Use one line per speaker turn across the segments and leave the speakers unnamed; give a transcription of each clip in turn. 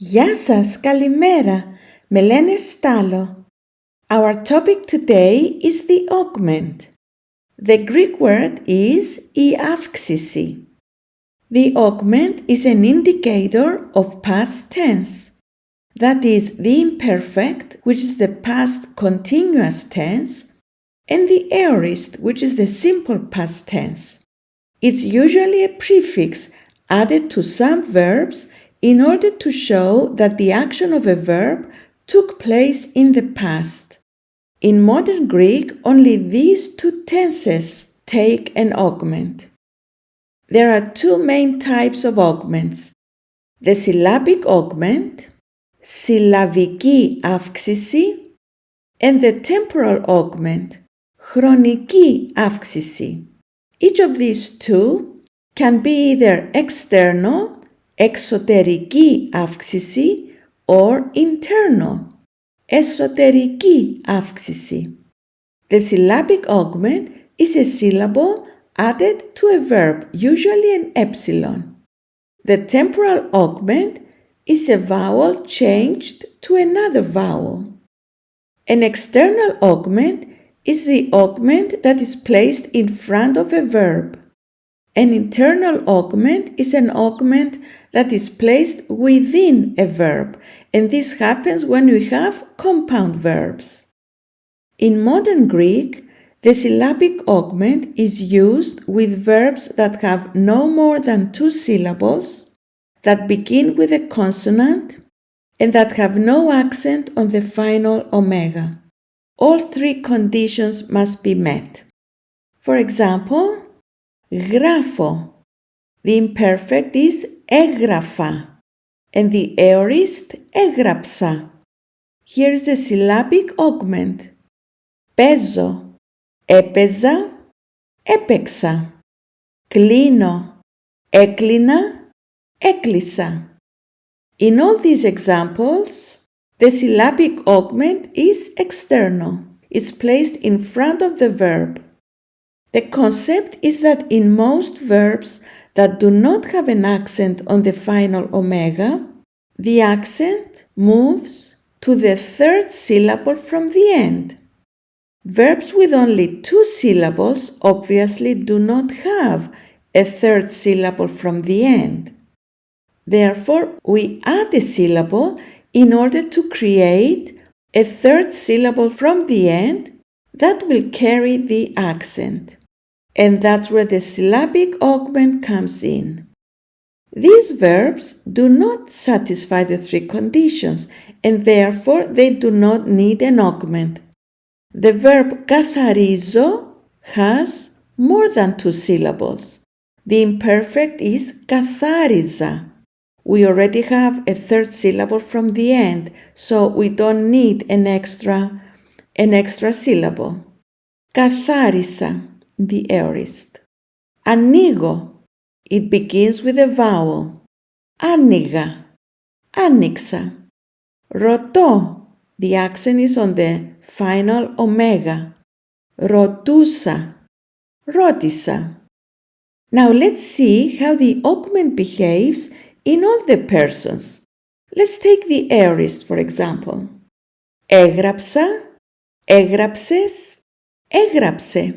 Γεια σας, καλημέρα. Με λένε Στάλο. Our topic today is the augment. The Greek word is η αύξηση. The augment is an indicator of past tense. That is the imperfect, which is the past continuous tense, and the aorist, which is the simple past tense. It's usually a prefix added to some verbs in order to show that the action of a verb took place in the past. In modern Greek, only these two tenses take an augment. There are two main types of augments. The syllabic augment, συλλαβική αύξηση, and the temporal augment, χρονική αύξηση. Each of these two can be either external, εξωτερική αύξηση, or internal, εσωτερική αύξηση. The syllabic augment is a syllable added to a verb, usually an epsilon. The temporal augment is a vowel changed to another vowel. An external augment is the augment that is placed in front of a verb. An internal augment is an augment that is placed within a verb, and this happens when we have compound verbs. In modern Greek, the syllabic augment is used with verbs that have no more than two syllables, that begin with a consonant, and that have no accent on the final omega. All three conditions must be met. For example, γράφω. The imperfect is έγραφα, and the aorist έγραψα. Here is the syllabic augment. Παίζω. Έπαιζα. Έπαιξα. Κλείνω. Έκλεινα. Έκλεισα. In all these examples, the syllabic augment is external. It's placed in front of the verb. The concept is that in most verbs that do not have an accent on the final omega, the accent moves to the third syllable from the end. Verbs with only two syllables obviously do not have a third syllable from the end. Therefore, we add a syllable in order to create a third syllable from the end that will carry the accent. And that's where the syllabic augment comes in. These verbs do not satisfy the three conditions, and therefore they do not need an augment. The verb καθαρίζω has more than two syllables. The imperfect is καθάριζα. We already have a third syllable from the end, so we don't need an extra syllable. Καθάρισα, the aorist. Ανοίγω. It begins with a vowel. Άνοιγα. Άνοιξα. Ρωτώ. The accent is on the final omega. Ρωτούσα. Ρώτησα. Now let's see how the augment behaves in all the persons. Let's take the aorist, for example. Έγραψα. Έγραψες. Έγραψε.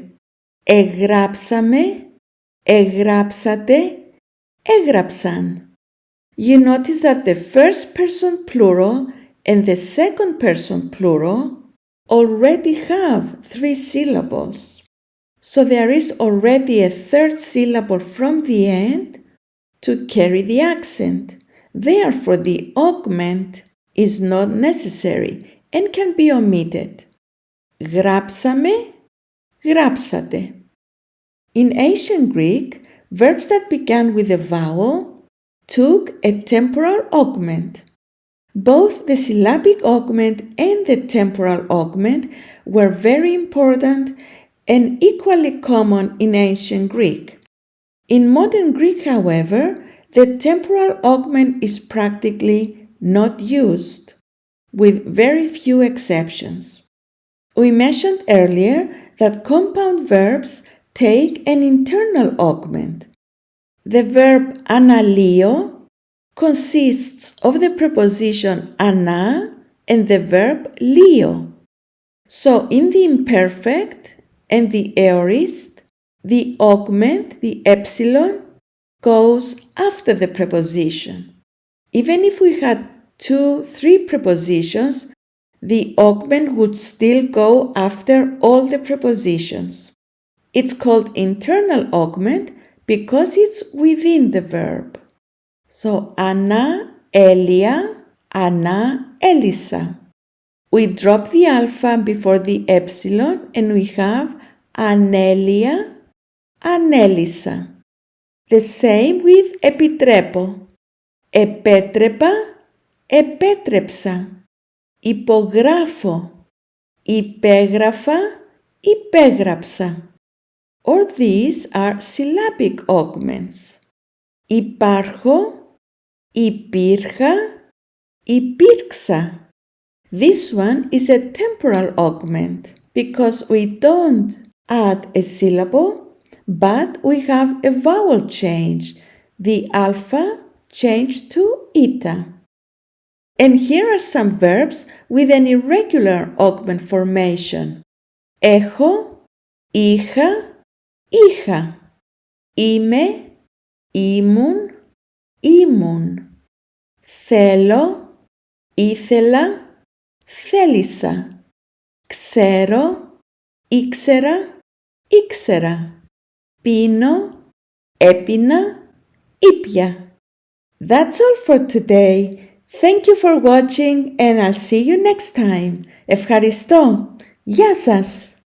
Εγράψαμε, εγράψατε, έγραψαν. You notice that the first person plural and the second person plural already have three syllables. So there is already a third syllable from the end to carry the accent. Therefore, the augment is not necessary and can be omitted. Γράψαμε, γράψατε. In ancient Greek, verbs that began with a vowel took a temporal augment. Both the syllabic augment and the temporal augment were very important and equally common in ancient Greek. In modern Greek, however, the temporal augment is practically not used, with very few exceptions. We mentioned earlier that compound verbs take an internal augment. The verb αναλύω consists of the preposition ana and the verb lio. So in the imperfect and the aorist, the augment, the epsilon, goes after the preposition. Even if we had 2-3 prepositions, the augment would still go after all the prepositions. It's called internal augment because it's within the verb. So, Anna, Elia, Anna, Elisa. We drop the alpha before the epsilon and we have Anelia, Anelisa. The same with επιτρέπω. Επέτρεπα, επέτρεψα. Υπογράφω, υπέγραφα, υπέγραψα. Or these are syllabic augments. Υπάρχω, υπήρχα, υπήρξα. This one is a temporal augment because we don't add a syllable, but we have a vowel change. The alpha changed to eta. And here are some verbs with an irregular augment formation. Έχω, είχα, είχα. Είμαι, ήμουν, ήμουν. Θέλω, ήθελα, θέλησα. Ξέρω, ήξερα, ήξερα. Πίνω, έπινα, ήπια. That's all for today. Thank you for watching and I'll see you next time. Ευχαριστώ. Γεια σας.